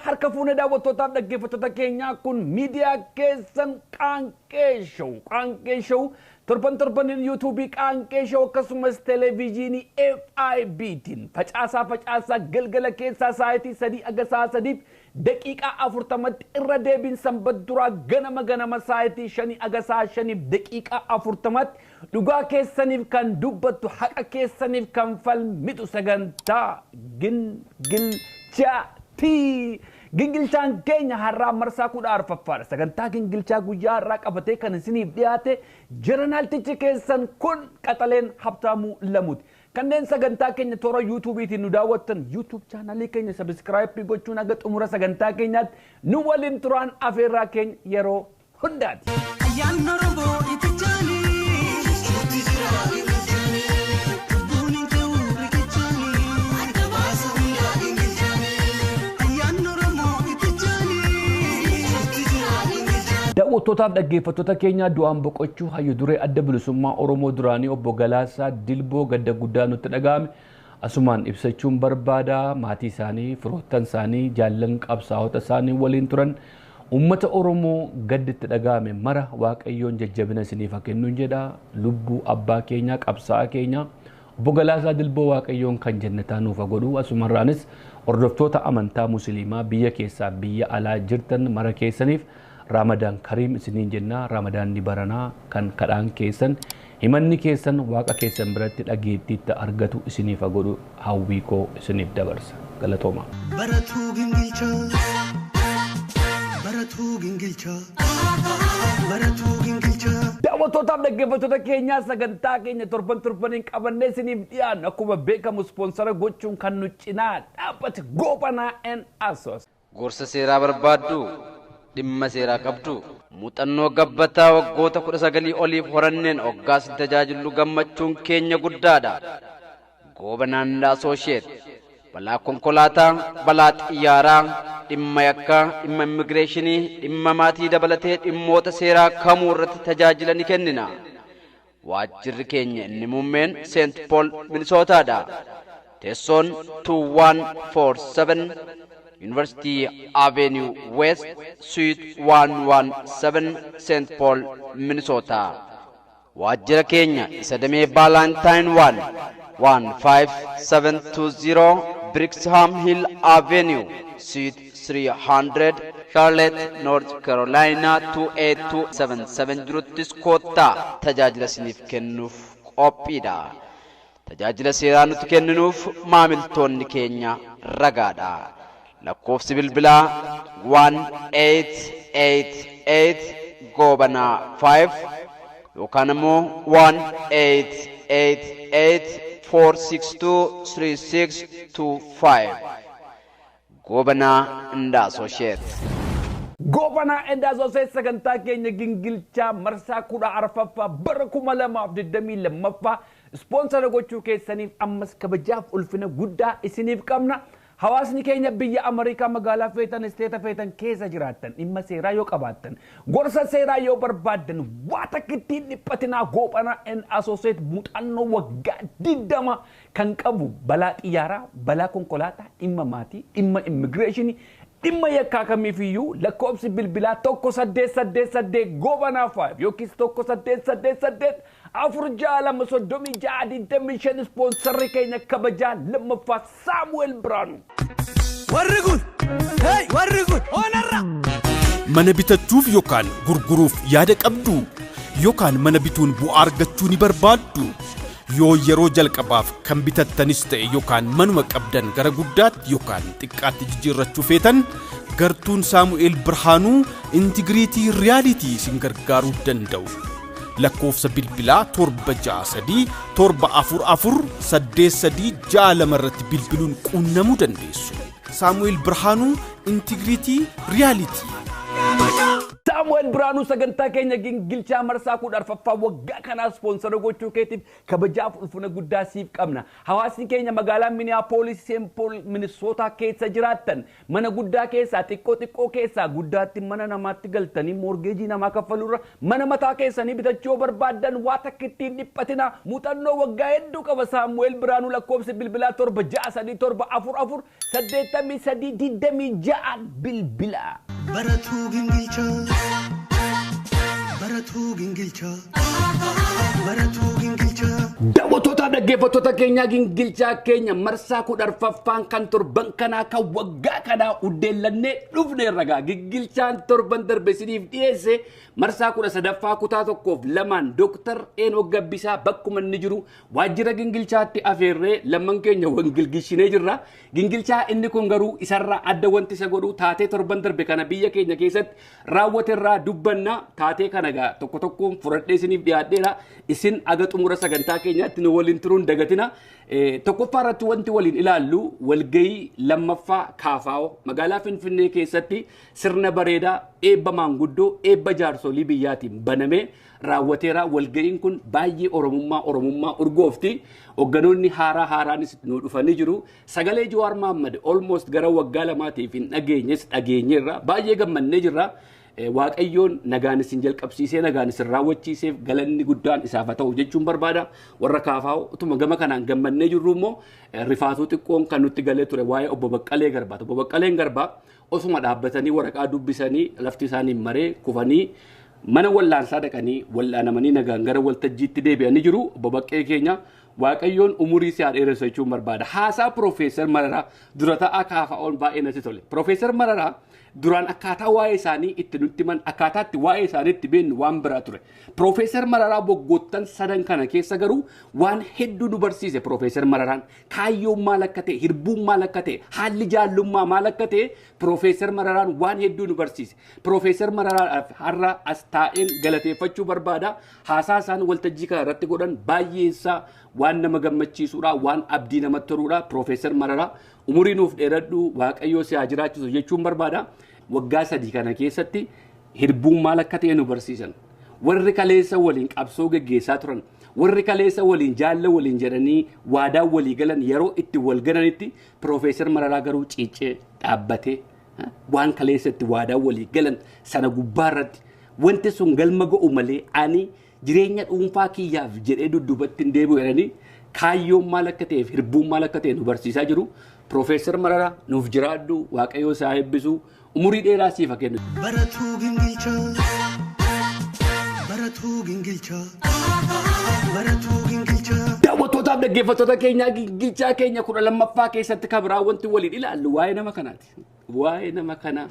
harka fuune daawwattootaaf dhaggeeffattoota keenyaa kun miidiyaa keessan Qaanqee Show torban YouTube Qaanqee Show akkasumas televiziyoonii FIBtiin facaasaa galgala keessaa sa'aatii 3 aga sa'a 3 daqiiqaa 40tti irra deebiin sanbata duraa ganama sa'aatii 5 aga sa'a 5 daqiiqaa 40tti dhugaa keessaniif kan dubbattu haqa keessaniif kan falmitu sagantaa Gingilchaan keenya har'aa marsaa 14ffaadha. Sagantaa gingilchaa guyyaa har'aa qabatee kan isiniif dhiyaate jeneraaltichi keessan kun Qaxaleen Habtaamuu Lamuuti. Kanneen sagantaa keenya toora YouTube'itiin nu daawwattan YouTube chaanalii keenya subscribe gochuun aga xumura sagantaa keenyaatti nu waliin turaan afeerraa keenya yeroo hundaati. Daawwattootaaf dhaggeeffattoota keenya du'aan boqochuu hayyu duree adda bilisummaa Oromoo duraanii obbo Galaasaa Dilboo gadda guddaa nutti dhaga'ame asumaan ibsachuun barbaada. Maatii isaanii, firoottan isaanii, jaallan qabsaa'ota isaanii waliin turan uummata Oromoo gaddi itti dhaga'ame mara Waaqayyoon jajjabina isiniif haa kennu jedha. Lubbuu abbaa keenya qabsaa'aa keenya obbo Galaasaa Dilboo Waaqayyoon kan jannataa nuuf haa godhu. Asumarraanis hordoftoota amantaa Musliimaa biyya keessaa biyya alaa jirtan mara keessaniif Ramadan Karim isiniin jenna. Ramadan ni baranaa kan kadhaan keessan himanni keessan waaqa keessan biratti dhageettiitti argatu isiniif haa godhu hawwii koo isiniif dabarsa. Galatooma. Baratuu gingilchaa. Daawwattootaaf dhaggeeffattoota keenyaa sagantaa keenya torbaniin qabannee isiniif dhiyaannu akkuma beekamu ispoonsara gochuun kan nu cinaa dhaabbate Goobanaa & Associates. Gorsa seeraa barbaaddu dhimma seeraa qabdu muuxannoo gabbataa waggoota 19 oliif horanneen hoggaas tajaajillu gammachuun keenya guddaadha. Goobanaa & Associates balaa konkolaataa, balaa xiyyaaraa, dhimma yakkaa, dhimma immigireeshinii, dhimma maatii dabalatee dhimmoota seeraa kamuu irratti tajaajila ni kennina. Waajjirri keenya inni muummeen St. Paul Minisootaadha. Teessoon 2147 University Avenue West Suite 117 St. Paul Minnesota. Waajjira keenya isa damee Valentine 15720 Brixham Hill Avenue Suite 300 Charlotte North Carolina 28277 jiruttis koottaa tajaajila isiniif kennuuf qophiidha. Tajaajila seeraa nuti kenninuuf maamiltoonni keenya ragaadha. Lakkoofsi bilbilaa 1888 Goobanaa 5 yookaan immoo 1888-462-3625 Goobanaa & Associates. Goobanaa & Associates sagantaa keenya gingilchaa marsaa 14ffaa bara 2022ffaa ispoonsara gochuu keessaniif ammas kabajaaf ulfina guddaa isiniif qabna. Hawaasni keenya biyya Ameerikaa magaalaa feetan isteeta feetan keessa jiraattan dhimma seeraa yoo qabaattan gorsa seeraa yoo barbaaddan waa takkittiin dhiphatinaa Goobanaa & Associates muuxannoo waggaa 20 kan qabu balaa xiyyaaraa, balaa konkolaataa, dhimma maatii, dhimma immigireeshinii, dhimma yakkaa kamiifiyyuu lakkoofsi bilbilaa 1888 Goobanaa 5 yookiis 1888 466 ispoonsarri keenya kabajaa lammaffaa Saamu'eel Biraanuu. Warri kun onarra. Mana bitachuuf yookaan gurguruuf yaada qabdu yookaan mana bituun bu'aa argachuu ni barbaaddu. Yoo yeroo jalqabaaf kan bitattanis ta'e yookaan manuma qabdan gara guddaatti yookaan xiqqaatti jijjiirrachuu feetan gartuun Saamu'eel Biraanuu Intigiriitii Riyaalitii isin gargaaruu danda'u. Lakkoofsa bilbilaa 763 744 irratti bilbiluun quunnamuu dandeessu. Saamu'eel Biraanuu Intigiriitii Riyaalitii. Samuel Biraanuu sagantaa keenya gingilchaa marsaa kudha arfaffaa waggaa kanaa sponsora gochuu keetiif kabajaaf ulfina guddaa siif qabna. Hawaasni keenya magaalaa Minneapolis St. Paul Minnesota keessa jiraattan mana guddaa keessaa xiqqoo keessaa guddaatti mana namaatti galtanii morgeejii namaa kaffalurra mana mataa keessanii bitachuu barbaaddan waa takka ittiin dhiphatina muuxannoo waggaa hedduu qaba Samuel Biraanuu lakkoofsi bilbilaa 76344 8326 bilbila. Baratuu gingilchaa daawwattoota dhaggeeffattoota keenya gingilchaa keenya marsaa kudha arfaffaan kan torban kanaa kan waggaa kanaa uddeellannee dhufne ragaa gingilchaan torban darbe isiniif dhiyeesse marsaa kudha sadaffaa kutaa tokkoof lamaan Dr. Enook Gabbisaa bakkuma inni jiru waajjira gingilchaatti afeerree lamman keenya wangilgishinee jirra. Gingilchaa inni kun garuu isarraa adda wanti isa godhu taatee torban darbe kana biyya keenya keessatti raawwaterraa dubbanna taatee kana gaa tokko tokkoon fudhadhee isiniif dhiyaadheera isin aga xumura sagantaa keenyaatti nu waliin turuun dagatina. Tokkoffaa irratti wanti waliin ilaallu walgahii lammaffaa kaafaa'oo magaalaa Finfinnee keessatti sirna bareedaa eebba maanguddoo eebba jaarsolii biyyaatiin banamee raawwateera. Walgahiin kun baay'ee oromummaa urgoofti. Hogganoonni haaraanis nu dhufanii jiru. Sagalee Jawaar Mohaammed almost gara waggaa lamaatiif hin dhageenyeerra baay'ee gammannee jirra. Waaqayyoon nagaan isin jalqabsiisee nagaan isin raawwachiiseef galanni guddaan isaaf haa ta'u jechuun barbaada. Warra kaafaa'oo utuma gama kanaan gammannee jirru immoo rifaatuu xiqqoon kan nutti galee ture waa'ee obbo Baqqalee Garbaa. Obbo Baqqaleen Garbaa osuma dhaabbatanii waraqaa dubbisanii lafti isaanii maree kufanii mana wallaansaa dhaqanii wallaanamanii nagaan gara waltajjiitti deebi'anii jiru. Obbo Baqqee keenya Waaqayyoon umurii isaa dheeressa jechuun barbaada. Haasaa Profeesar Mararaa dura ta'aa kaafaa'oon baay'ee natti tole. Profeesar Mararaa duraan akkaataa waa'ee isaanii itti nutti himan akkaataatti waa'ee isaanii itti beeknu waan biraa ture. Profeesar Mararaa waggoottan sadan kana keessa garuu waan hedduu nu barsiise. Profeesar Mararaan kaayyoon maal akka ta'e hirbuun maal akka ta'e haalli jaallummaa maal akka ta'e Profeesar Mararaan waan hedduu nu barsiise. Profeesar Mararaadhaaf har'a as taa'een galateeffachuu barbaada. Haasaa isaan waltajjii kana irratti godhan baay'eesaa waan nama gammachiisuudha waan abdii namatti toruudha. Profeesar Mararaa umurii nuuf dheeradhu Waaqayyoo si haa jiraachisu jechuun barbaada. Waggaa 3 kana keessatti hirbuun maal akka ta'e nu barsiisan. Warri kaleessa waliin qabsoo geggeessaa turan warri kaleessa waliin jaalla waliin jedhanii waadaa walii galan yeroo itti wal galanitti Profeesar Mararaa garuu ciicee dhaabbatee waan kaleessatti waadaa walii galan sana gubbaarratti wanti sun galma ga'u malee ani jireenya dhuunfaa kiyyaaf jedhee dudduubatti hin deebi'u jedhanii kaayyoon maal akka ta'eef hirbuun maal akka ta'e nu barsiisaa jiru. Profeesar Mararaa nuuf jiraadhu Waaqayyoo isaa eebbisu umurii dheeraa siif haa kennu. Daawwattootaaf dhaggeeffattoota keenyaa gingilchaa keenya 12ffaa keessatti kabiraa wanti waliin ilaallu waa'ee nama kanaati. Waa'ee nama kanaa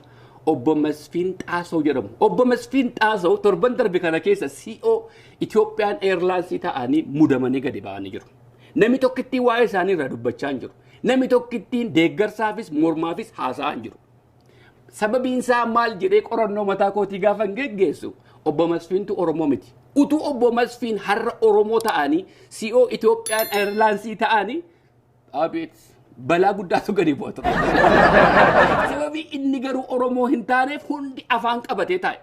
Obbo Masfiin Xaasoo jedhamu. Obbo Masfiin Xaasoo torban darbe kana keessa CEO Ethiopian Airlines ta'anii mudamanii gadi ba'anii jiru. Namni tokkittiin waa'ee isaanii irraa dubbachaa hin jiru. Namni tokkittiin deeggarsaafis mormaafis haasa'aa hin jiru. Sababiin isaa maal jedhee qorannoo mataa kootii gaafa geggeessu Obbo Masfiintu Oromoo miti. Utuu Obbo Masfiin har'a Oromoo ta'anii CEO Ethiopian Airlines ta'anii abeet balaa guddaatu gadi bu'atu. Sababii inni garuu Oromoo hin taaneef hundi afaan qabatee taa'e.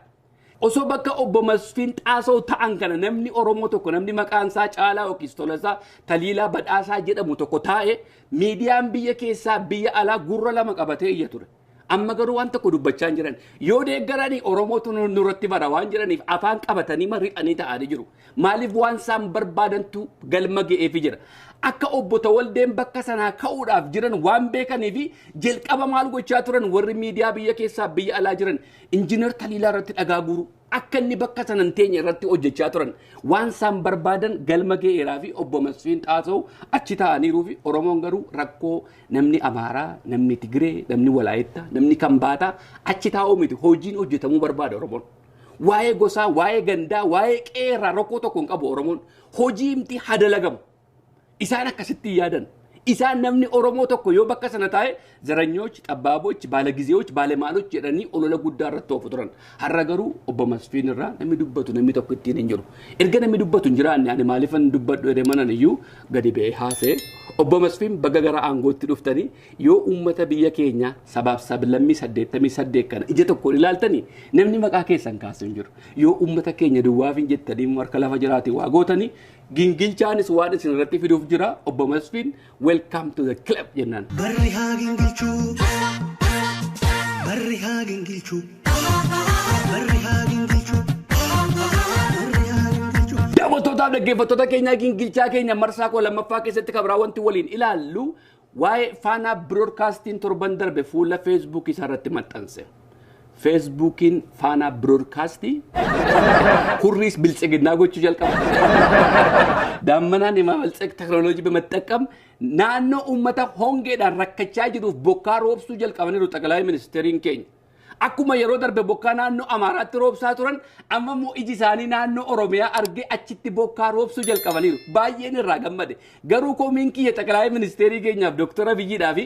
Osoo bakka Obbo Masfiin Xaasoo ta'an kana namni Oromoo tokko namni maqaan isaa Caalaa yookiis Tolasaa Taliilaa Badhaasaa jedhamu tokko taa'e miidiyaan biyya keessaa biyya alaa gurra lama qabatee iyya ture. Amma garuu waan tokko dubbachaa hin jiran. Yoo deeggaranii Oromootu nurratti bara waan jiraniif afaan qabatanii mari'anii ta'anii jiru. Maaliif waan isaan barbaadantu galma ga'eefi jira. Akka Obbo Tawaldeen bakka sanaa ka'uudhaaf jiran waan beekaniifi jalqaba maal gochaa turan warri miidiyaa biyya keessaa biyya alaa jiran Injiinar Taliilaa irratti dhagaa guuru. Akka inni bakka sanan teenya irratti hojjechaa turan waan isaan barbaadan galma ga'eeraa fi Obbo Masfiin Xaasoo achi ta'aniiruu fi Oromoon garuu rakkoo namni Amaaraa, namni Tigree, namni Walaayittaa, namni Kambaataa achi taa'uu miti hojiin hojjetamuu barbaada Oromoon. Waa'ee gosaa, waa'ee gandaa, waa'ee qeerraa rakkoo tokko hin qabu Oromoon. Hojii miti hadalagamu. Isaan akkasitti yaadan. Isaan namni Oromoo tokko yoo bakka sana taa'e zaranyoች, xabbaaboች, baalagizeዎች, baalemaaloች jedhanii olola guddaa irratti oofu turan. Har'a garuu Obbo Masfiin irraa namni dubbatu namni tokko ittiin hin jiru. Erga namni dubbatu hin jiraanne ani maaliifan dubbadhu jedhee manan iyyuu gadi ba'ee haasee Obbo Masfiin baga gara aangootti dhuftanii yoo uummata biyya keenya sabaaf sablammii 88 kana ija tokkoon ilaaltanii namni maqaa keessan kaasu hin jiru. Yoo uummata keenya duwwaaf hin jettanii marka lafa jiraate waa gootanii gingilchaanis waan isin irratti fiduuf jira. Obbo Masfiin welcome to the club jennaan. Barri haa gingilchuu. Barri haa gingilchuu. Barri haa gingilchuu. Daawwattootaaf dhaggeeffattoota keenya gingilchaa keenya marsaa koo lammaffaa keessatti kabraa wanti waliin ilaallu waa'ee Faanaa Broadcasting torban darbe fuula Facebook isaarratti maxxanse. Facebookiin Faanaa Broadcasting kurriis biltsiginnaa gochuu jalqaba. Daammanaan himaa biltsig teknooloojii በመጠቀም naannoo uummata hongeedhaan rakkachaa jiruuf bokkaa roobsuu jalqabaniiru xaqalaa ministeeriin keenya. Akkuma yeroo darbe bokkaa naannoo Amaaraatti roobsaa turan amma immoo iji isaanii naannoo Oromiyaa argee achitti bokkaa roobsuu jalqabaniiru. Baay'een irraa gammade. Garuu koomiin kiyya xaqalaa ministeerii keenyaaf Dr. Abiyyiidhaa fi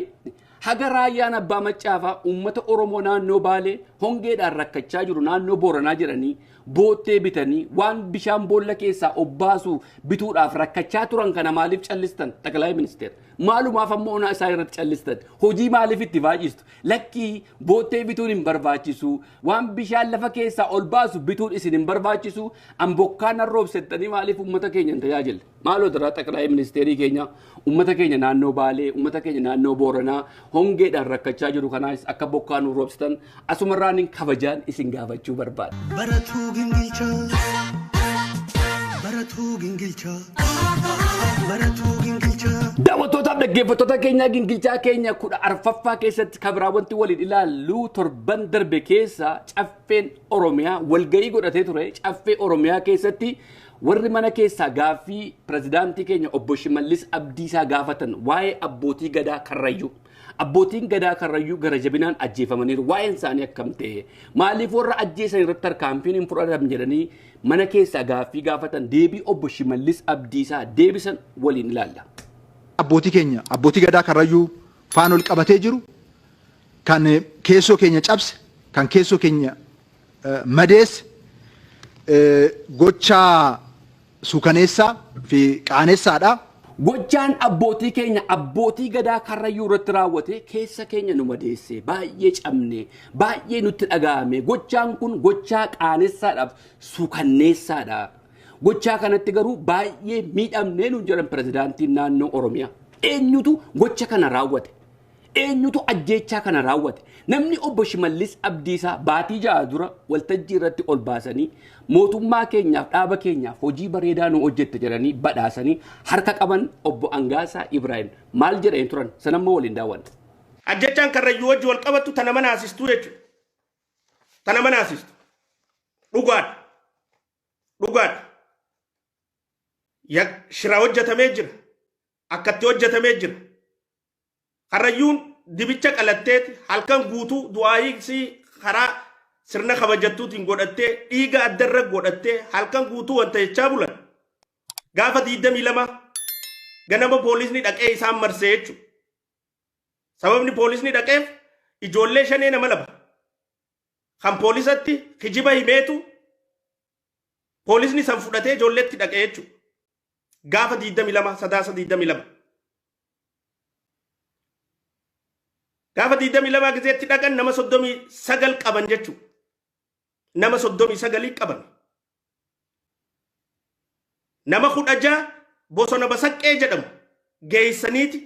haga raayyaan abbaa maccaafaa uummata Oromoo naannoo Baalee hongeedhaan rakkachaa jiru naannoo Booranaa jedhanii boottee bitanii waan bishaan boolla keessaa obbaasu bituudhaaf rakkachaa turan kana maaliif callistan xaqalaa ministeer? Maalumaaf ammoo ona isaa irratti callistan? Hojii maaliif itti baay'istu? Lakkii boottee bituun hin barbaachisu, waan bishaan lafa keessaa ol baasu bituun isin hin barbaachisu, an bokkaan arroobsettanii maaliif uummata keenya hin tajaajille? Maaloo dura xaqalaa ministeerii keenya uummata keenya naannoo Baalee, uummata keenya naannoo Booranaa hongeedhaan rakkachaa jiru kanaas akka bokkaan roobsitan asumarraan hin kabajaan isin gaafachuu barbaada. Baratuu gingilchaa. Baratuu gingilchaa. Baratuu gingilchaa. Daawwattootaaf dhaggeeffattoota keenya gingilchaa keenya 14ffaa keessatti kabraa wanti waliin ilaallu torban darbe keessa caffeen Oromiyaa walgahii godhatee ture. Caffee Oromiyaa keessatti warri mana keessaa gaaffii pirezidaantii keenya obbo Shimallis Abdiisaa gaafatan waa'ee abbootii gadaa Karrayyuu. Abbootiin gadaa Karrayyuu gara jabinaan ajjeefamaniiru. Waa'een isaanii akkam ta'e? Maaliif warra ajjeesan irratti tarkaanfiin hin fudhatamu jedhanii mana keessaa gaaffii gaafatan deebii obbo Shimallis Abdiisaa deebisan waliin ilaalla. Abbootii keenya abbootii gadaa Karrayyuu faana ol qabatee jiru kan keessoo keenya cabse kan keessoo keenya madeesse gochaa suukaneessaa fi qaaneessaadha. Gochaan abbootii keenya abbootii gadaa Karrayyuu irratti raawwate keessa keenya nu madeesse baay'ee cabne baay'ee nutti dhaga'ame. Gochaan kun gochaa qaaneessaadhaaf suukanneessaadha. Gochaa kanatti garuu baay'ee miidhamnee nu jedhan pirezidaantiin naannoo Oromiyaa. Eenyutu gocha kana raawwate? Eenyutu ajjeechaa kana raawwate? Namni obbo Shimallis Abdiisaa baatii ja'a dura waltajjii irratti ol baasanii mootummaa keenyaaf dhaaba keenyaaf hojii bareedaa nu hojjette jedhanii badhaasanii harka qaban obbo Angaasaa Ibrahim maal jedheen turan sanammoo waliin daawwanna. Ajjechaan Karrayyuu wajji wal qabattu tana mana asistu jechuudha. Tana mana asistu. Dhugaadha. Dhugaadha. Shira hojjetamee jira. Akkatti hojjetamee jira. Karrayyuun dibicha qalatteeti halkan guutuu du'aayiksii karaa sirna kabajattuutiin godhattee dhiiga addarra godhattee halkan guutuu wanta jechaa bulan. Gaafa 22 ganama poolisni dhaqee isaan marsee jechuudha. Sababni poolisni dhaqeef ijoollee shanee nama laba. Kan poolisatti kijiba himeetu poolisni san fudhatee ijoolleetti dhaqee jechuudha. Gaafa 22 sadaasa 22. Gaafa 22 gizeetti dhaqan nama 39 qaban jechuudha. Nama 39 qaban. Nama 16 bosona basaqqee jedhamu geessaniiti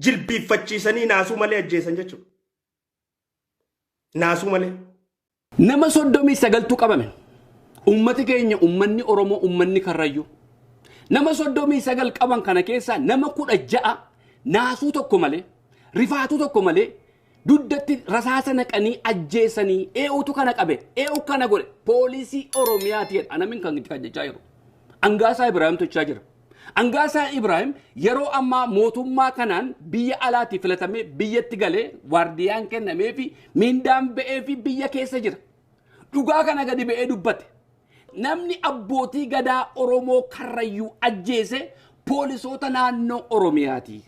jilbiiffachiisanii naasuu malee ajjeesan jechuudha. Naasuu malee. Nama 39tu qabame. Ummati keenya ummanni Oromoo ummanni Karrayyuu. Nama 39 qaban kana keessa nama 16 naasuu tokko malee rifaatu tokko malee duddatti rasaasa naqanii ajjeesanii ee'utu kana qabe ee'u kana godhe poolisii Oromiyaati anamin kan itti jechaa jiru. Angaasaa Ibrahim tochaa jira. Angaasaa Ibrahim yeroo ammaa mootummaa kanaan biyya alaatti filatamee biyyatti galee waardiyaan kennamee fi mindaan ba'ee fi biyya keessa jira. Dhugaa kana gadi ba'ee dubbate. Namni abbootii gadaa Oromoo Karrayyuu ajjeese poolisoota naannoo Oromiyaati.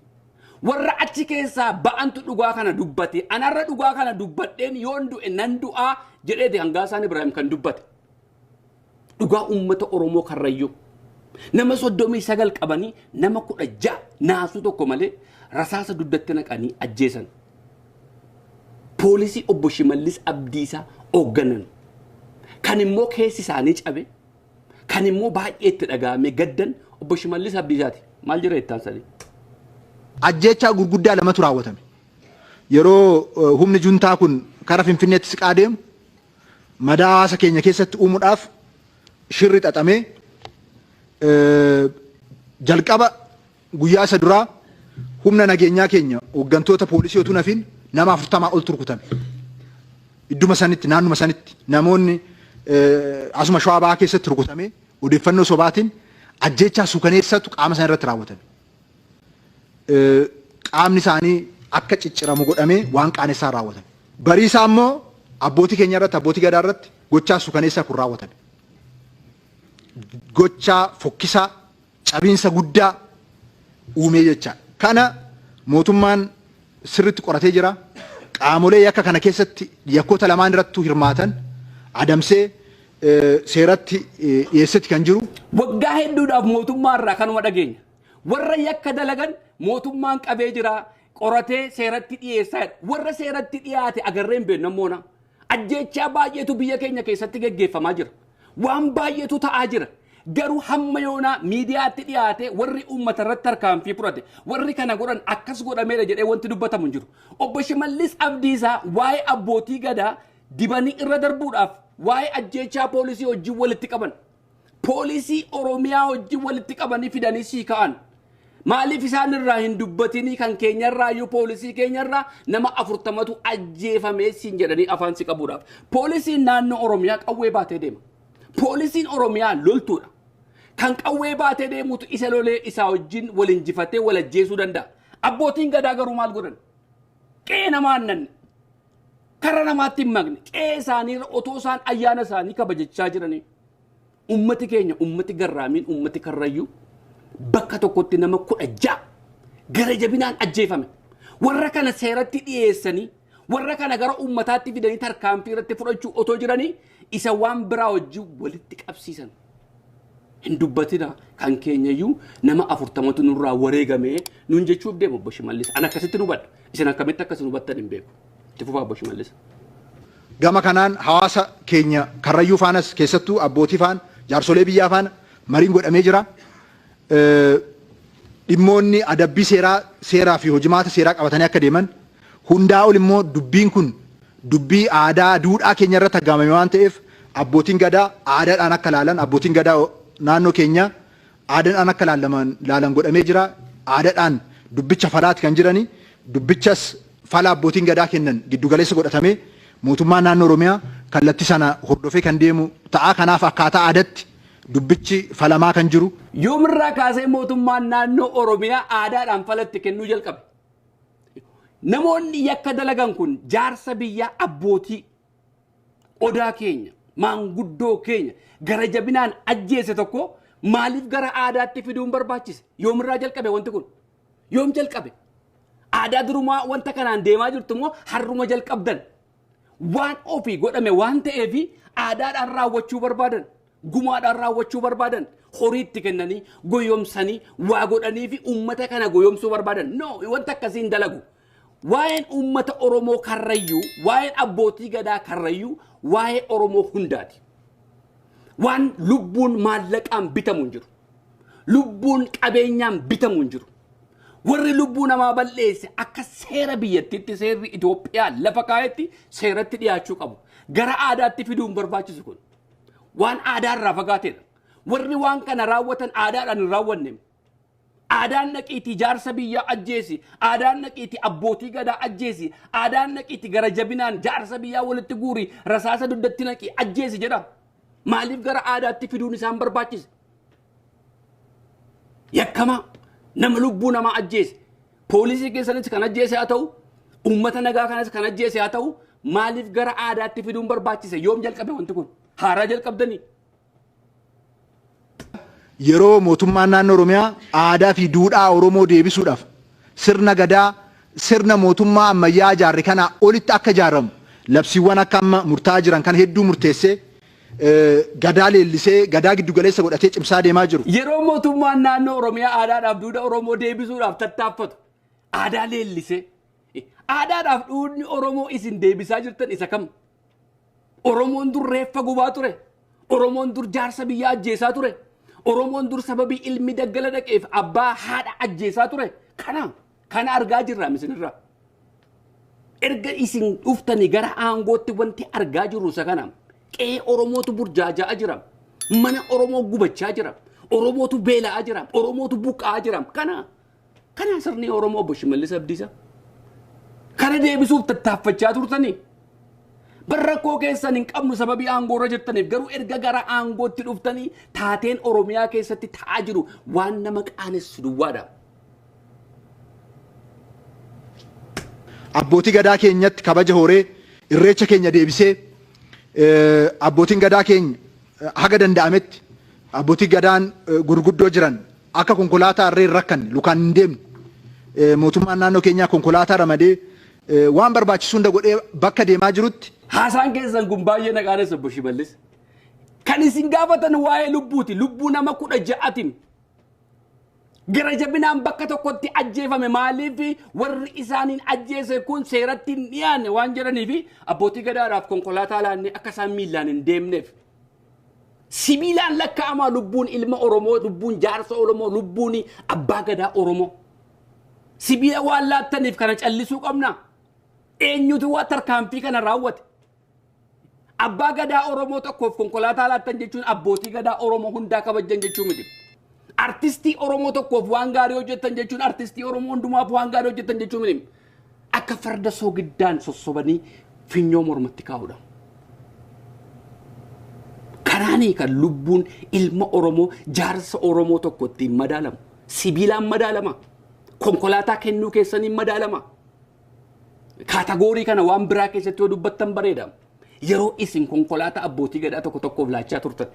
Warra achi keessaa ba'antu dhugaa kana dubbate. Anarra dhugaa kana dubbadheen yoon du'e nan du'aa jedheeti Angaasaan Ibrahim kan dubbate. Dhugaa uummata Oromoo Karrayyuu. Nama 39 qabanii nama 16 naasuu tokko malee rasaasa dugdatti naqanii ajjeesan. Poolisii obbo Shimallis Abdiisaa hoogganan. Kan immoo keessi isaanii cabe, kan immoo baay'ee itti dhaga'ame gaddan obbo Shimallis Abdiisaati. Maal jira ittaan sadii? Ajjeechaa gurguddaa lamatu raawwatame. Yeroo humni juntaa kun karaa Finfinneetti siqaa deemu madaa hawaasa keenya keessatti uumuudhaaf shirri xaxamee jalqaba guyyaa isa duraa humna nageenyaa keenya hooggantoota poolisii otuu nafin nama 40 ol turkutame. Idduma sanitti naannuma sanitti namoonni asuma Shawaa Bahaa keessatti rukutamee odeeffannoo sobaatiin ajjeechaa suukaneessatu qaama isaanii irratti raawwatame. Qaamni isaanii akka cicciramu godhamee waan qaanessaa raawwatame. Bariisaa immoo abbootii keenya irratti abbootii gadaa irratti gochaa suukaneessaa kun raawwatame. Gochaa fokkisaa cabiinsa guddaa uumee jecha. Kana mootummaan sirriitti qoratee jira. Qaamolee yakka kana keessatti yakkoota lamaan irrattuu hirmaatan adamsee seeratti dhiyeessetti kan jiru. Waggaa hedduudhaaf mootummaa irraa kanuma dhageenya. Warra yakka dalagan mootummaan qabee jira. Qoratee seeratti dhiyeessaa. Warra seeratti dhiyaate agarreen beeknamoona. Ajjeechaa baay'eetu biyya keenya keessatti geggeeffamaa jira. Waan baay'eetu ta'aa jira. Garuu hamma yoonaa miidiyaatti dhiyaate warri uummata irratti tarkaanfii fudhate warri kana godhan akkas godhameera jedhee wanti dubbatamu hin jiru. Obbo Shimallis Abdiisaa waa'ee abbootii gadaa dibanii irra darbuudhaaf waa'ee ajjeechaa poolisii wajjin walitti qaban. Poolisii Oromiyaa wajjin walitti qabanii fidanii sii ka'an. Maaliif isaan irraa hin dubbatinii kan keenyarraa iyyuu poolisii keenyarraa nama 40tu ajjeefamee siin jedhanii afaan si qabuudhaaf. Poolisiin naannoo Oromiyaa qawwee baatee deema. Poolisiin Oromiyaa loltuudha. Kan qawwee baatee deemutu isa lolee isaa wajjin wal injifatee wal ajjeesuu danda'a. Abbootiin gadaa garuu maal godhan? Qe'ee namaa annanne. Kara namaatti hin maqne. Qe'ee isaanii otoo isaan ayyaana isaanii kabajachaa jiranii. Ummati keenya ummati garraamiin ummati karrayyuu bakka tokkotti nama 16 gara jabinaan ajjeefame. Warra kana seeratti dhiyeessanii warra kana gara ummataatti fidanii tarkaanfii irratti fudhachuu otoo jiranii isa waan biraa wajjin walitti qabsiisan. Hin dubbatina kan keenyayyuu nama 40tu nurraa wareegamee nuun jechuuf deemu Obbo Shimallis. Ana akkasitti nu badda. Isin akkamitti akkas nu battan hin beeku. Itti fufaa Obbo Shimallis. Gama kanaan hawaasa keenya karrayyuu faanas keessattuu abbootii faan jaarsolee biyyaa faana mariin godhamee jira. Dhimmoonni adabbii seeraa fi hojimaata seeraa qabatanii akka deeman hundaa ol immoo dubbiin kun dubbii aadaa duudhaa keenya irratti aggaamame waan ta'eef abbootiin gadaa aadaadhaan akka laalan abbootiin gadaa naannoo keenya aadaadhaan akka laalan godhamee jira. Aadaadhaan dubbicha falaati kan jiranii dubbichas fala abbootiin gadaa kennan giddugaleessa godhatamee mootummaan naannoo Oromiyaa kallattii sana hordofee kan deemu ta'a. Kanaaf akkaataa aadaatti dubbichi falamaa kan jiru. Yoomirraa kaasee mootummaan naannoo Oromiyaa aadaadhaan falatti kennuu jalqabe. Namoonni yakka dalagan kun jaarsa biyyaa abbootii odaa keenya maanguddoo keenya gara jabinaan ajjeese tokko maaliif gara aadaatti fiduun barbaachise? Yoomirraa jalqabe wanti kun? Yoom jalqabe? Aadaa durumaa wanta kanaan deemaa jirtu immoo harruma jalqabdan. Waan ofii godhame waan ta'eef aadaadhaan raawwachuu barbaadan. Gumaadhaan raawwachuu barbaadan. Horiitti kennanii goyoomsanii waa godhanii fi uummata kana goyoomsuu barbaadan. No, wanta akkasiin dalagu. Waa'een uummata Oromoo karrayyuu, waa'een abbootii gadaa karrayyuu, waa'ee Oromoo hundaati. Waan lubbuun maallaqaan bitamu hin jiru. Lubbuun qabeenyaan bitamu hin jiru. Warri lubbuu namaa balleesse akka seera biyyattiitti seerri Itoophiyaa lafa kaa'etti seeratti dhiyaachuu qabu. Gara aadaatti fiduun barbaachisu kun. Waan aadaarraa fagaateedha. Warri waan kana raawwatan aadaadhaan hin raawwanne. Aadaan naqiitii jaarsa biyyaa ajjeesi. Aadaan naqiitii abbootii gadaa ajjeesi. Aadaan naqiitii gara jabinaan jaarsa biyyaa walitti guuri rasaasa dugdatti naqii ajjeesi jedhama. Maaliif gara aadaatti fiduun isaan barbaachise? Yakkama nama lubbuu namaa ajjeese. Poolisii keessanis kan ajjeese haa ta'u, uummata nagaa kanas kan ajjeese haa ta'u, maaliif gara aadaatti fiduun barbaachise? Yoom jalqabe wanti kun? Haaraa jalqabdanii. Yeroo mootummaan naannoo Oromiyaa aadaa fi duudhaa Oromoo deebisuudhaaf sirna gadaa sirna mootummaa ammayyaa ijaarre kana olitti akka ijaaramu labsiiwwan akka amma murtaa'aa jiran kan hedduu murteessee gadaa leellisee gadaa giddu galeessa godhatee cimsaa deemaa jiru. Yeroo mootummaan naannoo Oromiyaa aadaadhaaf duudhaa Oromoo deebisuudhaaf tattaaffatu aadaa leellisee aadaadhaaf duudhni Oromoo isin deebisaa jirtan isa kam? Oromoon dur reeffa gubaa ture. Oromoon dur jaarsa biyyaa ajjeesaa ture. Oromoon dur sababii ilmi daggala dhaqeef abbaa haadha ajjeesaa ture. Kana argaa jirra misinirra. Erga isin dhuftanii gara aangootti wanti argaa jirru isa kana. Qe'ee Oromootu burjaajaa jira. Mana Oromoo gubachaa jira. Oromootu beela'aa jira. Oromootu buqqa'aa jira. Kana sirni Oromoo obbo Shimallis Abdiisaa. Kana deebisuuf tattaaffachaa turtanii. Barrakkoo keessan hin qabnu sababii aangoorra jirtaniif garuu erga gara aangootti dhuftanii taateen Oromiyaa keessatti ta'aa jiru waan nama qaanessu duwwaadha. Abbootii gadaa keenyatti kabaja horee irreecha keenya deebisee abbootiin gadaa keenya haga danda'ametti abbootii gadaan gurguddoo jiran akka konkolaataa harree hin rakkanne lukaan hin deemne mootummaan naannoo keenyaa konkolaataa ramadee waan barbaachisu hunda godhee bakka deemaa jirutti. Haasaan keessan kun baay'ee na qaanessu obbo Shimallis. Kan isin gaafatan waa'ee lubbuuti. Lubbuu nama 16 gara jabinaan bakka tokkotti ajjeefame maaliif warri isaaniin ajjeese kun seeratti hin dhiyaanne waan jedhaniif abbootii gadaadhaaf konkolaataa laannee akka isaan miillaan hin deemneef. Sibiilaan lakkaa'amaa lubbuun ilma Oromoo, lubbuun jaarsa Oromoo, lubbuun abbaa gadaa Oromoo. Sibiila waan laattaniif kana callisuu qabna. Eenyutu waan tarkaanfii kana raawwate? Abbaa gadaa Oromoo tokkoof konkolaataa laattan jechuun abbootii gadaa Oromoo hundaa kabajan jechuu miti. Artistii Oromoo tokkoof waan gaarii hojjetan jechuun artistii Oromoo hundumaaf waan gaarii hojjetan jechuu miti. Akka farda soogiddaan sossobanii finyoo mormatti kaa'udha. Kanaanii kan lubbuun ilma Oromoo jaarsa Oromoo tokko ittiin madaalamu. Sibiilaan madaalama. Konkolaataa kennuu keessaniin madaalama. Kaatagoorii kana waan biraa keessatti yoo dubbattan bareeda. Yeroo isin konkolaataa abbootii gadaa tokko tokkoof laachaa turtan.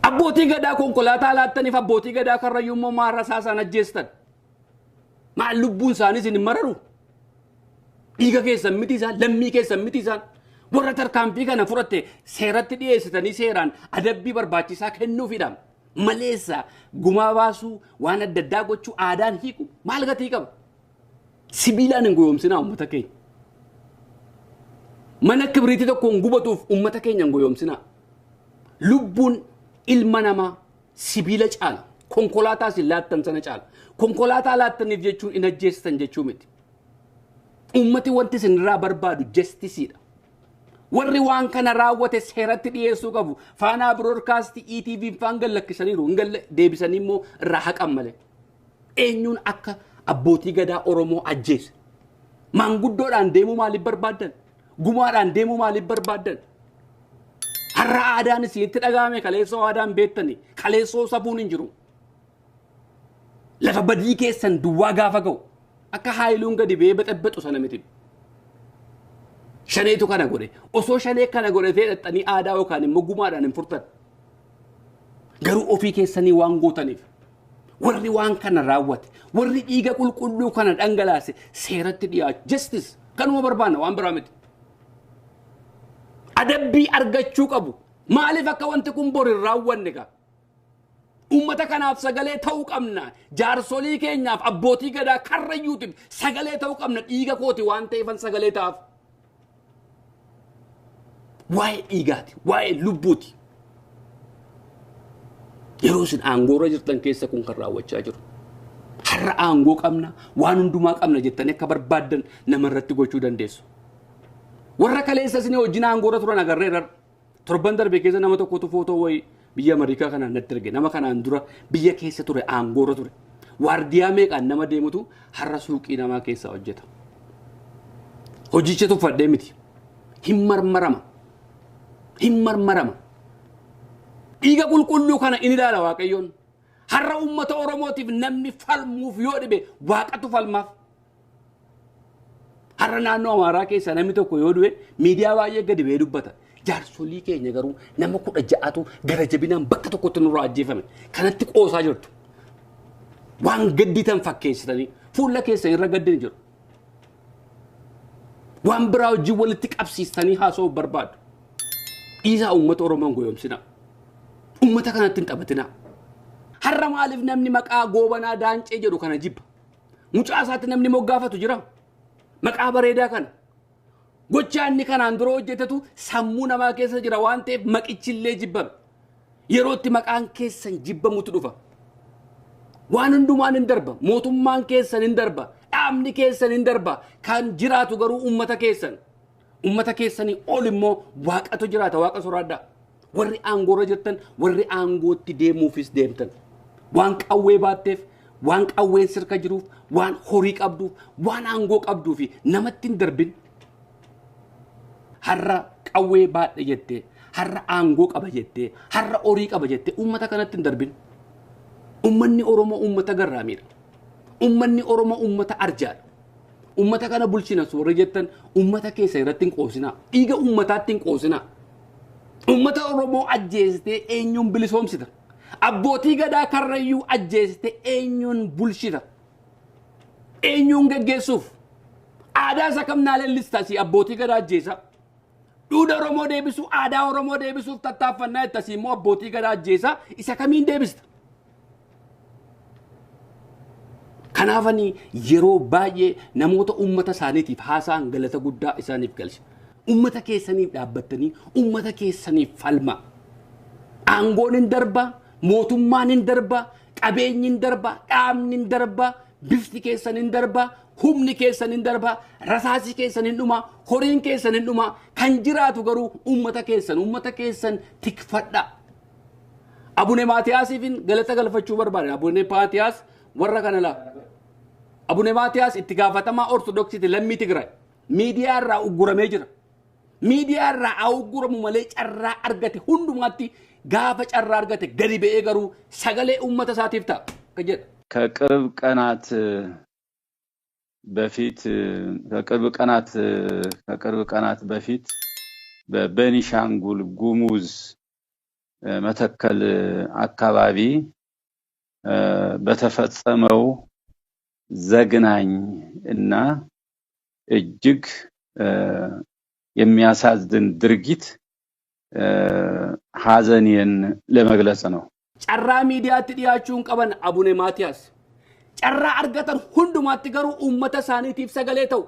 Abbootii gadaa konkolaataa laattaniif abbootii gadaa karrayyuu immoo maarra saasaan ajjeestan. Maal lubbuun isaanii isin hin mararu? Dhiiga keessan miti isaan, lammii keessan miti isaan. Warra tarkaanfii kana fudhatte seeratti dhiyeessitanii seeraan adabbii barbaachisaa kennuufidha. Maleessa gumaa baasuu waan adda addaa gochuu aadaan hiiku maal gatii qaba? Sibiilaan hin goyoomsinaa uummata keenya. Mana kibriitii tokkoon gubatuuf uummata keenya hin goyoomsinaa. Lubbuun ilma namaa sibiila caala. Konkolaataa isin laattan sana caala. Konkolaataa laattaniif jechuun hin ajjeessan jechuu miti. Uummati wanti isin irraa barbaadu jastisiidha. Warri waan kana raawwate seeratti dhiyeessuu qabu. Faanaa biroodkaastii ETV faan gallakkisaniiru. Deebisanii immoo irraa haqan malee. Eenyuun akka abbootii gadaa Oromoo ajjeese. Maanguddoodhaan deemuu maaliif barbaaddan? Gumaadhaan deemuu maaliif barbaaddan? Har'a aadaan isinitti dhagahame kaleessoo aadaan beektani. Kaleessoo sabuun hin jiru. Lafa badii keessan duwwaa gaafa ga'u. Akka haayiluun gadi bee baxabbaxu sana miti. Shaneetu kana godhe. Osoo shanee kana godhe fedhattanii aadaa yookaan immoo gumaadhaan hin furtan. Garuu ofii keessanii waan gootaniif. Warri waan kana raawwate, warri dhiiga qulqulluu kana dhangalaase seeratti dhiyaatu. Justice kanuma barbaanna waan biraa miti. Adabbii argachuu qabu. Maaliif akka wanti kun bor hin raawwanne gaa? Uummata kanaaf sagalee ta'uu qabna. Jaarsolii keenyaaf abbootii gadaa karrayyuutiif sagalee ta'uu qabna. Dhiiga kooti waan ta'eefan sagalee ta'aaf. Waa'ee dhiigaati, waa'ee lubbuuti. Yeroo isin aangoorra jirtan keessa kun kan raawwachaa jiru. Har'a aangoo qabna, waan hundumaa qabna jettanii akka barbaaddan namarratti gochuu dandeessu. Warra kaleessa isin wajjin aangoorra turan agarreerra. Torban darbe keessa nama tokkotu footoo wayii biyya Ameerikaa kanaan natti erge. Nama kanaan dura biyya keessa ture, aangoorra ture. Waardiyaa meeqaan nama deemutu har'a suuqii namaa keessa hojjeta. Hojicha tuffadhee miti. Hin marmarama. Hin marmarama. Dhiiga qulqulluu kana inni ilaala Waaqayyoon. Har'a uummata Oromootiif namni falmuuf yoo dhibe Waaqatu falmaaf. Har'a naannoo Amaaraa keessa namni tokko yoo du'e miidiyaa baay'ee gadi ba'ee dubbata. Jaarsolii keenya garuu nama 16tu gara jabinaan bakka tokkotti nurraa ajjeefame. Kanatti qoosaa jirtu. Waan gadditan fakkeessitanii fuula keessan irra gaddin jiru. Waan biraa hojii walitti qabsiistanii haasa'uuf barbaadu. dhiisaa uummata Oromoon goyoomsina. Uummata kanatti hin taphatina. Har'a maaliif namni maqaa goobanaa daancee jedhu kana jibba? Mucaa isaatti namni moggaafatu jira. Maqaa bareedaa kana. Gochaa inni kanaan dura hojjetatu sammuu namaa keessa jira waan ta'eef maqichillee jibbame. Yerootti maqaan keessan jibbamutu dhufa. Waan hundumaan hin darba. Mootummaan keessan hin darba. Dhaabni keessan hin darba. Kan jiraatu garuu uummata keessan. Uummata keessanii ol immoo waaqatu jiraata. Waaqa soraadhaa. Warri aangoorra jirtan, warri aangootti deemuufis deemtan. Waan qawwee baatteef, waan qawween sirka jiruuf, waan horii qabduuf, waan aangoo qabduufi namatti hin darbin. Har'a qawwee baadhe jettee, har'a aangoo qaba jettee, har'a horii qaba jettee uummata kanatti hin darbin. Uummanni Oromoo uummata garraamiidha. Uummanni Oromoo uummata arjaadha. Uummata kana bulchina warri jettan uummata keessa irratti hin qoosinaa. Dhiiga uummataatti hin qoosinaa. Uummata Oromoo ajjeestee eenyuun bilisoomsita? Abbootii gadaa karrayyuu ajjeestee eenyuun bulchita? Eenyuun geggeessuuf? Aadaa isa kam naa leellistaasi abbootii gadaa ajjeesa? Duudha Oromoo deebisuu, aadaa Oromoo deebisuuf tattaaffannaa jettasii immoo abbootii gadaa ajjeesa isa kamiin deebista? Kanaafanii yeroo baay'ee namoota uummata isaaniitiif haasaan galata guddaa isaaniif galcha. Uummata keessaniif dhaabbattanii uummata keessaniif falma. Aangoon hin darba, mootummaan hin darba, qabeenyi hin darba, dhaabni hin darba, bifti keessan hin darba, humni keessan hin darba, rasaasi keessan hin dhuma, horiin keessan hin dhuma. Kan jiraatu garuu uummata keessan tikfadha. Abune Maatiyaasiifin galata galfachuu barbaada. Abune Maatiyaas warra kana laa. Abune Maatiyaas itti gaafatamaa Ortodoksiiti lammii Tigraay. Miidiyaa irraa ugguramee jira. Miidiyaa irraa ugguramu malee carraa argate hundumaatti gaafa carraa argate gadi ba'ee garuu sagalee uummata isaatiif ta'a. ከቅርብ ቀናት በፊት በቤኒሻንጉል ጉሙዝ መተከል አካባቢ በተፈጸመው ዘግናኝ እና እጅግ የሚያሳዝን ድርጊት ሐዘኔን ለመግለጽ ነው። ጨራ ሚዲያatti dhiyaachuu qaban Abune Maatiyaas carraa argatan hundumaatti garuu uummata isaaniitiif sagalee ta'u.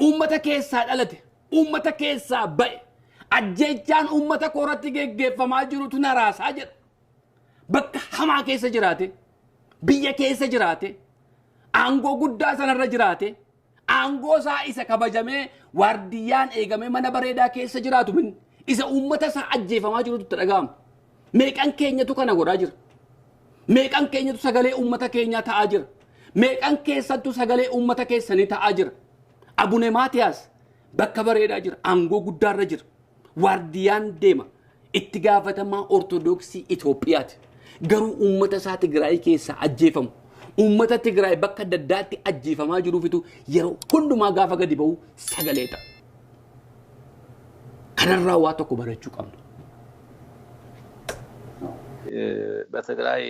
Uummata keessaa dhalate, uummata keessaa ba'e, ajjeechaan uummata koorratti geggeeffamaa jirutu naraasaa jedha. Bakka hamaa keessa jiraate, biyya keessa jiraate, aangoo guddaa sanarra jiraate, aangoo isaa isa kabajamee waardiyyaan eegamee mana bareedaa keessa jiraatu min isa uummata isaa ajjeefamaa jirutu dhaga'ama. Meeqan keenyatu kana godhaa jira? Meeqan keenyatu sagalee uummata keenyaa ta'aa jira? Meeqan keessattu sagalee uummata keessanii ta'aa jira? Abune Maatiyaas bakka bareedaa jira, aangoo guddaarra jira. Waardiyyaan deema. Itti gaafatamaa Ortodoksii Itoophiyaati. Garuu uummata isaa Tigraay keessaa ajjeefamu. Uummata Tigraay bakka daddaatti ajjeefamaa jiruufitu yeroo hundumaa gaafa gadi ba'u sagalee ta'a. Kanarraa waa tokko barachuu qabna. በትግራይ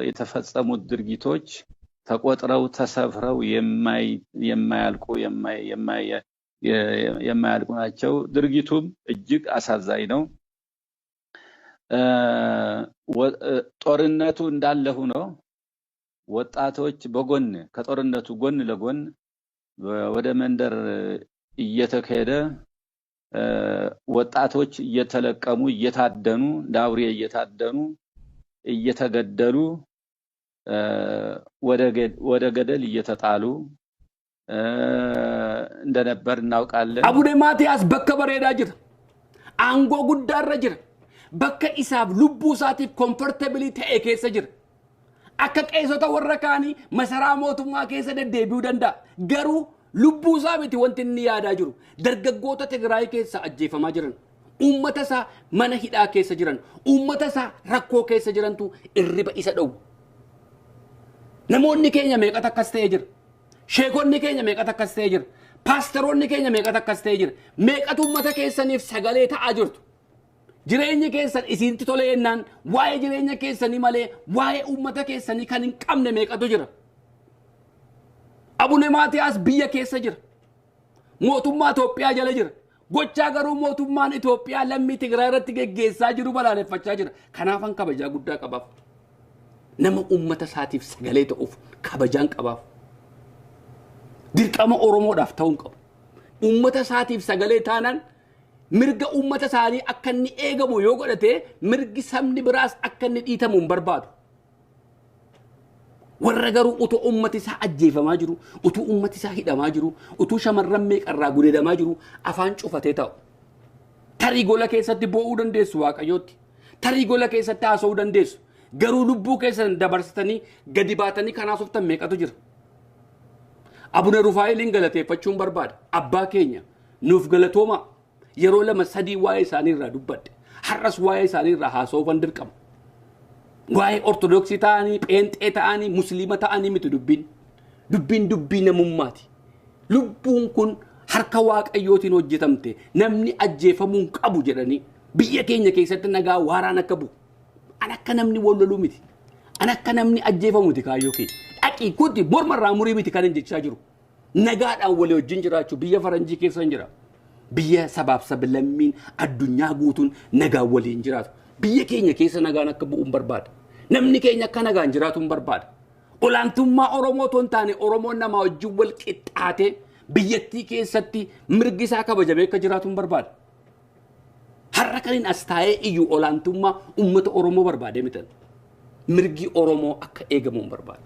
የተፈጸሙት ድርጊቶች ተቆጥረው ተሰፍረው የማያልቁ ናቸው። ድርጊቱም እጅግ አሳዛኝ ነው። ጦርነቱ እንዳለ ሆኖ ወጣቶች ከጦርነቱ ጎን ለጎን ወደ መንደር እየተካሄደ ወጣቶች እየተለቀሙ እየታደኑ ዳውሬ እየታደኑ እየተገደሉ ወደ ገደል እየተጣሉ እንደነበር እናውቃለን። አቡነ ማቲያስ በከ በሬዳ ጅራ አንጎ ጉዳረ ጅራ በከ ኢሳብ ልቡ ሳቲፍ ኮምፎርታብሊ ተኤ ኬሰ ጅራ አከ ቀይሶታ ወረካኒ መሰራ ሞቱማ ኬሰ ደደቢው ደንዳ ገሩ ልቡ ሳቢቲ ወንቲኒ ያዳ ጅሩ ደርገጎተ ትግራይ ኬሰ አጀፈማ ጅረን ኡመተሳ መነ ሂዳ ኬሰ ጅረን ኡመተሳ ረኮ ኬሰ ጅረንቱ እሪበ ኢሰ ደው ነሞኒ ኬኛ ሜቀታ ከስተየ ጅራ ሼኮኒ ኬኛ ሜቀታ ከስተየ ጅራ ፓስተሮኒ ኬኛ ሜቀታ ከስተየ ጅራ ሜቀቱ ኡመተ ኬሰኒፍ ሰገሌ ተአ ጅርቱ jireenya keessan isinti tole yennaan waa'ee jireenya keessanii malee waa'ee uummata keessanii kan hin qabne meeqatu jira. Abune Maatiyaas biyya keessa jira. Mootummaa Itoophiyaa jala jira. Gochaa garuu mootummaan Itoophiyaa lammii Tigraay irratti geggeessaa jiru balaaleffachaa jira. Kanaafan kabajaa guddaa qabaaf. Nama uummata isaatiif sagalee ta'uuf kabajaan qabaaf. Dirqama Oromoodhaaf ta'uun qabu. Uummata isaatiif sagalee taanaan mirga uummata isaanii akka inni eegamu yoo godhate mirgi sabni biraas akka inni dhiitamu hin barbaadu. Warra garuu utuu uummati isaa ajjeefamaa jiru, utuu uummati isaa hidhamaa jiru, utuu shamarran meeqarraa gudeedamaa jiru afaan cufatee ta'u. Tarii gola keessatti boo'uu dandeessu Waaqayyootti. Tarii gola keessatti haasa'uu dandeessu. Garuu lubbuu keessan dabarsitanii gadi baatanii kanaaf uftan meeqatu jira. Abuna Rufaa'eliin galateeffachuun barbaada. Abbaa keenya nuuf galatooma. Yeroo lama sadii waa'ee isaanii irraa dubbadde. Har'as waa'ee isaanii irraa haasa'uufan dirqama. Waa'ee Ortodoksii ta'anii, Pheenxee ta'anii, Musliima ta'anii miti dubbiin. Dubbiin dubbii namummaati. Lubbuun kun harka Waaqayyootiin hojjetamte namni ajjeefamuu qabu jedhanii biyya keenya keessatti nagaa waaraan akka bu'u. An akka namni walloluu miti. An akka namni ajjeefamu miti kaayyoo keenya. Dhaqii kuti mormarraa murii miti kan hin jechaa jiru. Nagaadhaan walii wajjin jiraachuu biyya faranjii keessa hin jira. Biyya sabaaf sablammiin addunyaa guutuun nagaa waliin jiraatu. Biyya keenya keessa nagaan akka bu'uun barbaada. Namni keenya akka nagaan jiraatuun barbaada. Olaantummaa Oromoo toon taane Oromoon namaa wajjin wal qixxaatee biyyattii keessatti mirgi isaa kabajamee akka jiraatuun barbaada. Har'a kaniin as taa'ee iyyuu olaantummaa uummata Oromoo barbaadee mitan. Mirgi Oromoo akka eegamuun barbaada.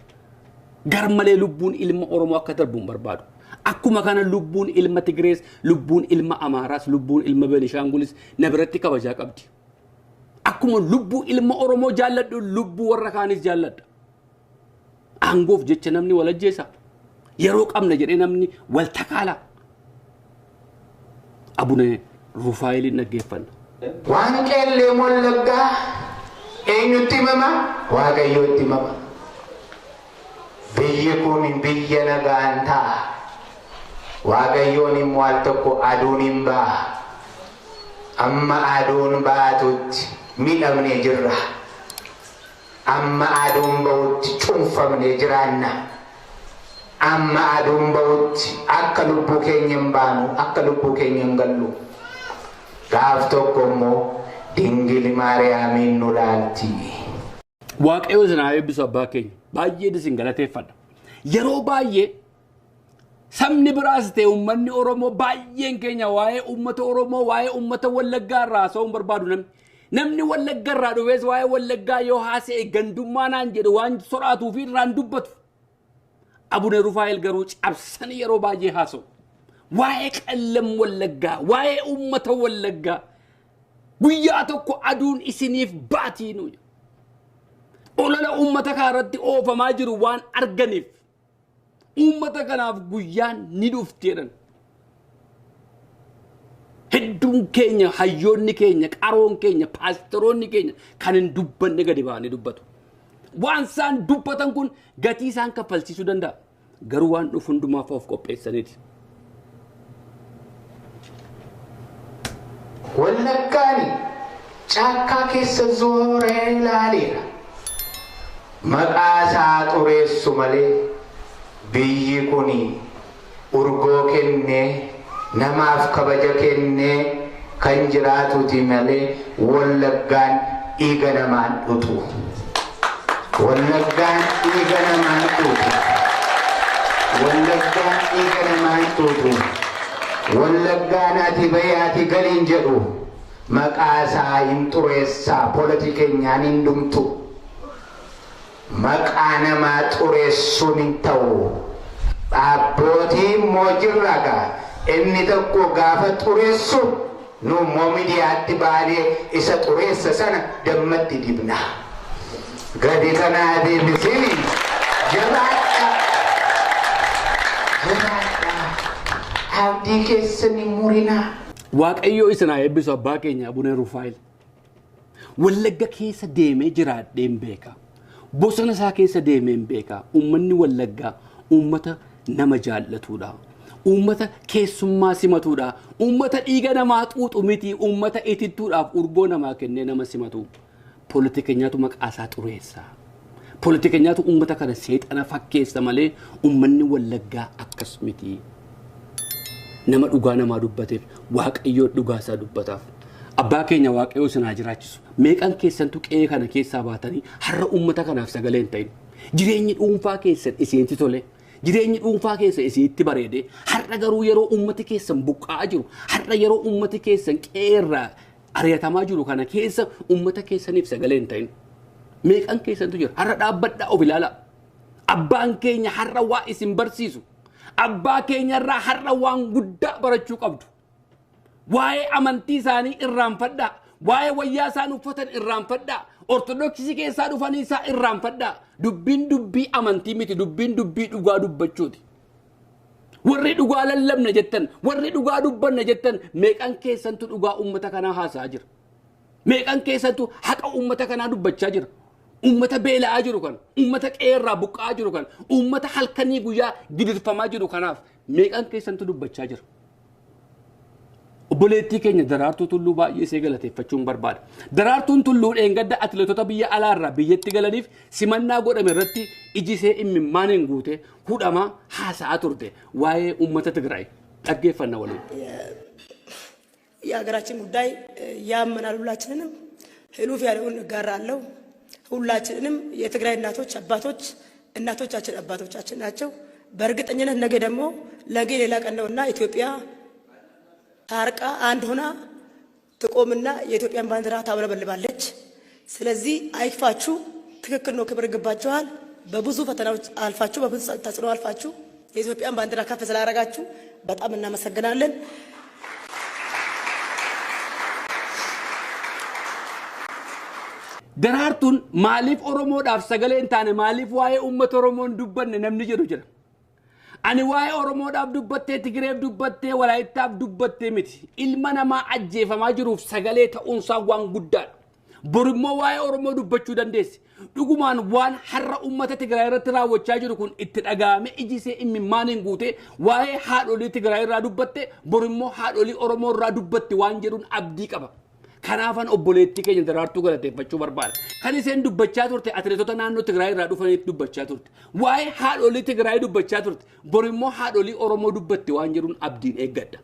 Garmalee lubbuun ilma Oromoo akka darbuun barbaadu. Akkuma kana lubbuun ilma Tigrees, lubbuun ilma Amaaraas, lubbuun ilma Benishaangulis na biratti kabajaa qabdi. Akkuma lubbuu ilma Oromoo jaalladhu lubbuu warra kaanis jaalladha. Aangoof jecha namni wal ajjeesa. Yeroo qabna jedhee namni wal takaala. Abuna Rufaa'eliin dhaggeeffanna. Waan qeellee Wallaggaa eenyutti himama? Waaqayyootti himama. Biyyi kun biyya nagaan ta'a. Waaqayyoon immoo al tokko aduun hin ba'a. Amma aduun baatutti midhamnee jirra. Amma aduun ba'utti cuunfamnee jiraanna. Amma aduun ba'utti akka lubbuu keenya hin baanu, akka lubbuu keenya hin gallu. Gaaf tokko immoo dingili Maariyaamiin nu laalti. Waaqayyo isin haa eebbisu abbaa keenya. Baay'ee isin galateeffadha. Yeroo baay'ee sabni biraas ta'e uummanni Oromoo baay'een keenya waa'ee uummata Oromoo waa'ee uummata Wallaggaa irraa haasa'uun barbaadu namni Wallaggaa irraa dhufees waa'ee Wallaggaa yoo haasa'e gandummaa naan jedhu waan sodaatuu fi irraan dubbatu. Abuna Rufaa'el garuu cabsanii yeroo baay'ee haasa'u. Waa'ee qallam Wallaggaa waa'ee uummata Wallaggaa guyyaa tokko aduun isiniif baatiinu. Olola uummata kanarratti oofamaa jiru waan arganiif uummata kanaaf guyyaan ni dhufteedhan. Hedduun keenya, hayyoonni keenya, qaroon keenya, paastoroonni keenya kan hin dubbanne gadi ba'anii dubbatu. Waan isaan dubbatan kun gatii isaan kaffalchiisuu danda'a. Garuu waan dhufu hundumaaf of qopheessaniiti. Wallaggaani caakkaa keessa zooree ilaaleera. Maqaa isaa xureessu malee biyyi kuni urgoo kennee namaaf kabaja kennee kan jiraatuti malee Wallaggaan dhiiga namaan dhutu. Wallaggaan dhiiga namaan dhutu. Wallaggaan dhiiga namaan dhutu. Wallaggaan ati bahee ati galiin jedhu maqaa isaa hin xureessaa politikeenyaan hin dhumtu. Maqaa namaa xureessuun hin ta'u. Abbootiin moojirraga inni tokko gaafa xureessu nu immoo miidiyaatti baanee isa xureessa sana dammatti dibna. Gadi kanaa deebisii jabaadha. Jabaadha. Abdii keessan hin murinaa. Waaqayyo isin haa eebbisu abbaa keenya Abuna Rufaa'el. Wallagga keessa deemee jiraadheen beeka. Bosona isaa keessa deemeen beeka. Uummanni Wallaggaa uummata nama jaallatudha. Uummata keessummaa simatudha. Uummata dhiiga namaa xuuxu miti. Uummata itittuudhaaf urgoo namaa kennee nama simatu. Politikeenyaatu maqaa isaa xureessa. Politikeenyaatu uummata kana seexana fakkeessa malee uummanni Wallaggaa akkas miti. nama dhugaa namaa dubbateef waaqayyoo dhugaa isaa dubbataaf. Abbaa keenya waaqayyoo isin haa jiraachisu. Meeqan keessantu qe'ee kana keessaa baatanii har'a uummata kanaaf sagalee hin ta'in. Jireenyi dhuunfaa keessan isinitti tole. Jireenyi dhuunfaa keessan isinitti bareede. Har'a garuu yeroo uummati keessan buqqa'aa jiru. Har'a yeroo uummati keessan qe'eerraa ari'atamaa jiru kana keessa uummata keessaniif sagalee hin ta'in. Meeqan keessantu jira. Har'a dhaabbadhaa of ilaalaa. Abbaan keenya har'a waa isin barsiisu. Abbaa keenyarraa har'a waan guddaa barachuu qabdu. Waa'ee amantii isaanii irraanfadhaa. Waa'ee wayyaa isaan uffatan irraanfadhaa. Ortodoksii keessaa dhufanii isaa irraanfadhaa. Dubbiin dubbii amantii miti. Dubbiin dubbii dhugaa dubbachuuti. Warri dhugaa lallabna jettan, warri dhugaa dubbanna jettan, meeqan keessantu dhugaa uummata kanaa haasa'aa jira. Meeqan keessantu haqa uummata kanaa dubbachaa jira. Uummata beela'aa jiru kan, uummata qe'eerraa buqqa'aa jiru kan, uummata halkanii guyyaa gidirfamaa jiru kanaaf meeqan keessantu dubbachaa jira. Obboleettii keenya Daraartuu Tulluu baay'ee ishee galateeffachuun barbaada. Daraartuun Tulluu dheengadda atileetota biyya alaarraa biyyatti galaniif simannaa godhame irratti iji ishee imimmaaniin guute hudhamaa haasa'aa turte waa'ee uummata Tigraay dhaggeeffanna waliin. የሀገራችን ጉዳይ ያመናል። ሁላችንንም ህሉፍ ያለውን እጋራለሁ። ሁላችንንም የትግራይ እናቶች አባቶች እናቶቻችን አባቶቻችን ናቸው። በእርግጠኝነት ነገ ደግሞ ለጌ ሌላ ቀን ነውና ኢትዮጵያ ታርቃ አንድ ሆና ትቆምና የኢትዮጵያን ባንዲራ ታውለበልባለች። ስለዚህ አይክፋችሁ፣ ትክክል ነው፣ ክብር ይገባችኋል። በብዙ ፈተናዎች አልፋችሁ በብዙ ተጽዕኖ አልፋችሁ የኢትዮጵያን ባንዲራ ከፍ ስላደረጋችሁ በጣም እናመሰግናለን። Daraartuun maaliif Oromoodhaaf sagalee hin taane maaliif waa'ee uummata Oromoon dubbanne namni jedhu jira. Ani waa'ee Oromoodhaaf dubbattee Tigireef dubbattee Walaayittaaf dubbattee miti. Ilma namaa ajjeefamaa jiruuf sagalee ta'uunsaa waan guddaadha. Borimmoo waa'ee Oromoo dubbachuu dandeessi. Dhugumaan waan har'a uummata Tigraay irratti raawwachaa jiru kun itti dhaga'ame iji ishee imimmaaniin guute waa'ee haadholii Tigraay irraa dubbatte borimmoo haadholii Oromoo irraa dubbatte waan jedhuun abdii qaba. Kanaafan obboleettii keenya Daraartuu galateeffachuu barbaada. Kan isheen dubbachaa turte atileetota naannoo Tigraay irraa dhufaniif dubbachaa turte. Waa'ee haadholii Tigraay dubbachaa turte. Borimmoo haadholii Oromoo dubbatte waan jedhuun abdiin eeggadha.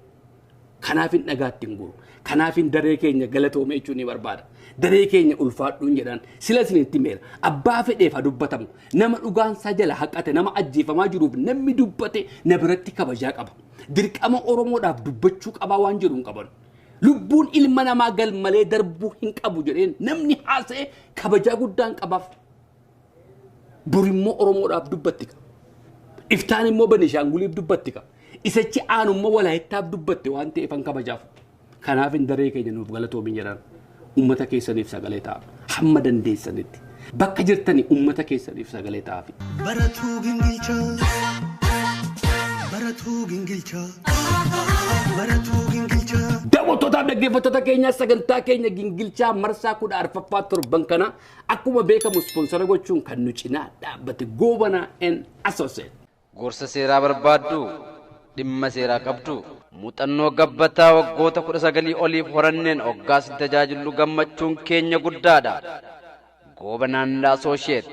Kanaafin dhagaatti hin guru. Kanaafin daree keenya galatoome jechuun ni barbaada. Daree keenya ulfaadhuun jedhan sila isinitti meera. Abbaa fedheef haa dubbatamu. Nama dhugaansaa jala haqate nama ajjeefamaa jiruuf namni dubbate na biratti kabajaa qaba. Dirqama Oromoodhaaf dubbachuu qabaa waan jedhuun qaban. Lubbuun ilma namaa galmalee darbuu hin qabu jedheen namni haasa'e kabajaa guddaan qabaaf. Borimmoo Oromoodhaaf dubbatti qaba. Iftaan immoo Benishaanguliif dubbatti qaba. Isachi aanummoo Walaayittaaf dubbatte waan ta'eef an kabajaaf. Kanaaf hin daree keenya nuuf galatoomin jedhan uummata keessaniif sagalee ta'a. Hamma dandeessanitti bakka jirtanii uummata keessaniif sagalee ta'a. Baratuu gingilchaa. Baratuu gingilchaa. Baratuu gingilchaa. Daawwattootaaf dhaggeeffattoota keenya sagantaa keenya gingilchaa marsaa 14ffaa torban kana akkuma beekamu ispoonsara gochuun kan nu cinaa dhaabbate Goobanaa & Associates. Gorsa seeraa barbaaddu dhimma seeraa qabdu muuxannoo gabbataa waggoota 19 oliif horanneen hoggaas tajaajilu gammachuun keenya guddaadha. Goobanaa & Associates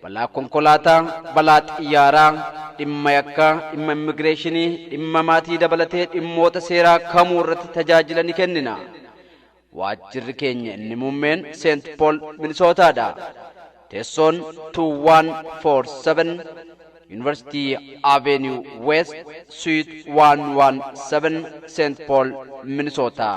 balaa konkolaataa, balaa xiyyaaraa, dhimma yakkaa, dhimma immigireeshinii, dhimma maatii dabalatee dhimmoota seeraa kamuu irratti tajaajila ni kennina. Waajjirri keenya inni muummeen St. Paul Minisootaadha. Teessoon 2147 University Avenue West Suite 117 St. Paul Minnesota.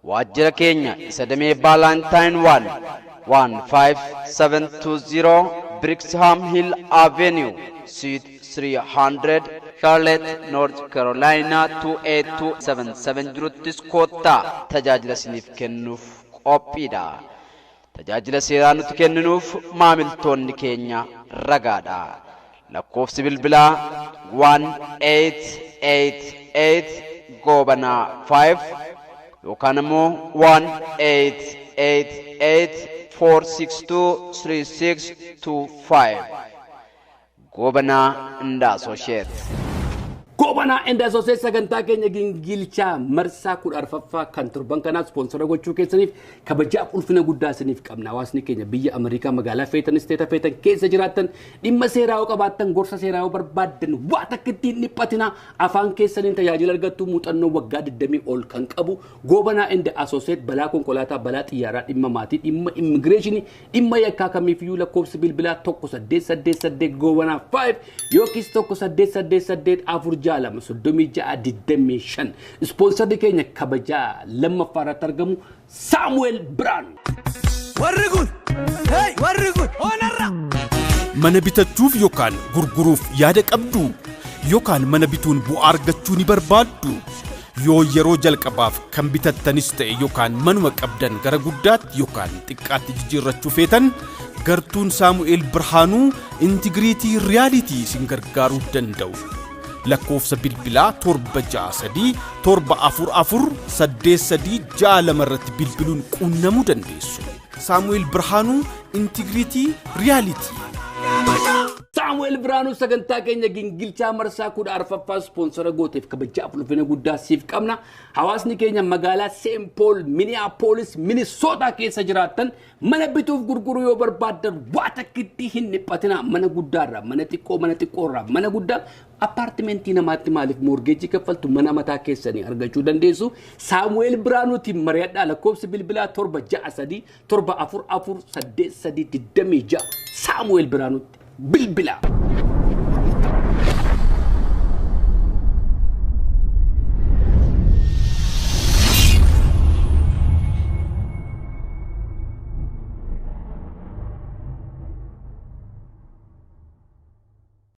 Waajjira keenya isa damee Valentine 15720 Brixham Hill Avenue Suite 300 Charlotte, North Carolina 28277 jirutti kottaa tajaajila isiniif kennuuf qophiidha. Tajaajila seeraa nuti kenninuuf maamiltoonni keenya ragaadha. Lakkoofsi bilbilaa 1888 Goobanaa 5 yookaan immoo 1888-462-3625 Goobanaa & Associates. Gobanaa and Associate sagantaa keenya gingilchaa marsaa kudha arfaffaa kan turban kanaa sponsora gochuu keessaniif kabajaaf ulfina guddaa isiniif qabna. Hawaasni keenya biyya Ameerikaa magaalaa feetan isteeta feetan keessa jiraattan dhimma seeraa qabaattan gorsa seeraa barbaaddan waa takka ittiin dhiphatina afaan keessaniin tajaajila argattu muuxannoo waggaa 20 ol kan qabu Gobanaa and Associate balaa konkolaataa balaa xiyyaaraa dhimma maatii dhimma immigireeshinii dhimma yakkaa kamiifiyyuu lakkoofsi bilbilaa 1888 Gobanaa 5 yookiis 1888 afur jaalama soddomii ja'a 25 sponsor keenya kabajaa lammaffaa targamu Samuel Brown warri kun onarra mana bitachuuf yookaan gurguruuf yaada qabdu yookaan mana bituun bu'aa argachuu ni barbaaddu yoo yeroo jalqabaaf kan bitattanis ta'e yookaan manuma qabdan gara guddaatti yookaan xiqqaatti jijjiirrachuu feetan gartuun Samuel Birhaanuu Integrity Reality isin gargaaruu danda'u. lakkoofsa bilbilaa 7634483 irratti bilbiluun quunnamuu dandeessu. Samuel Birhaanuu Integrity Reality. Samuel Brown sagantaa keenya gingilchaa marsaa kudha arfaffaa sponsora gooteef kabajaaf ulfina guddaa siif qabna. Hawaasni keenya magaalaa St. Paul, Minneapolis, Minnesota keessa jiraattan mana bituuf gurguruu yoo barbaaddan waa takkitti hin dhiphatina mana guddaarraa mana xiqqoorraa mana guddaa appartimentii namaatti maaliif morgeejii kaffaltu mana mataa keessanii argachuu dandeessu. Samuel Birhaanuutiin mari'adhaa lakkoofsi bilbilaa 763 744 8326 Samuel Birhaanuutti bilbila.